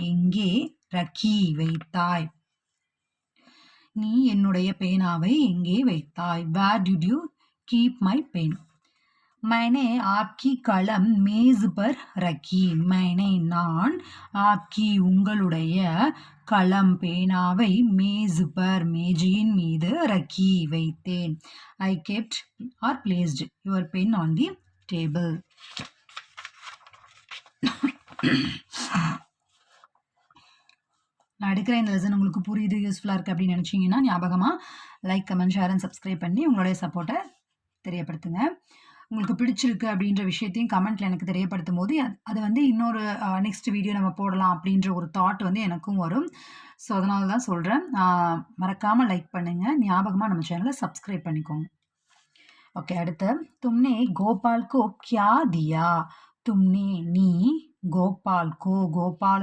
எங்கே ரக்கி வைத்தாய்? நீ என்னுடைய பேனாவை எங்கே வைத்தாய்? Where did you keep my pen? मैंने आपकी कलम मेज पर रखी. मैंने நான் आपकी உங்களுடைய கலம் பேனாவை மேஸ் பர் மேஜையின் மீது ரக்கி வைத்தேன். I kept or placed your pen on the table. நான் எடுக்கிற இந்த லெசன் உங்களுக்கு புரியுது, யூஸ்ஃபுல்லாக இருக்குது அப்படின்னு நினச்சிங்கன்னா ஞாபகமாக like, comment, share and subscribe பண்ணி உங்களுடைய சப்போர்ட்டை தெரியப்படுத்துங்க. உங்களுக்கு பிடிச்சிருக்கு அப்படின்ற விஷயத்தையும் கமெண்ட்டில் எனக்கு தெரியப்படுத்தும் போது அது வந்து இன்னொரு நெக்ஸ்ட் வீடியோ நம்ம போடலாம் அப்படின்ற ஒரு தாட் வந்து எனக்கும் வரும். ஸோ அதனால தான் சொல்கிறேன். மறக்காமல் லைக் பண்ணுங்கள், ஞாபகமாக நம்ம சேனலை சப்ஸ்கிரைப் பண்ணிக்கோங்க. ஓகே, அடுத்து தும்னே கோபால் கோ கியா தியா? தும்னே நீ கோபால் கோ கோபால்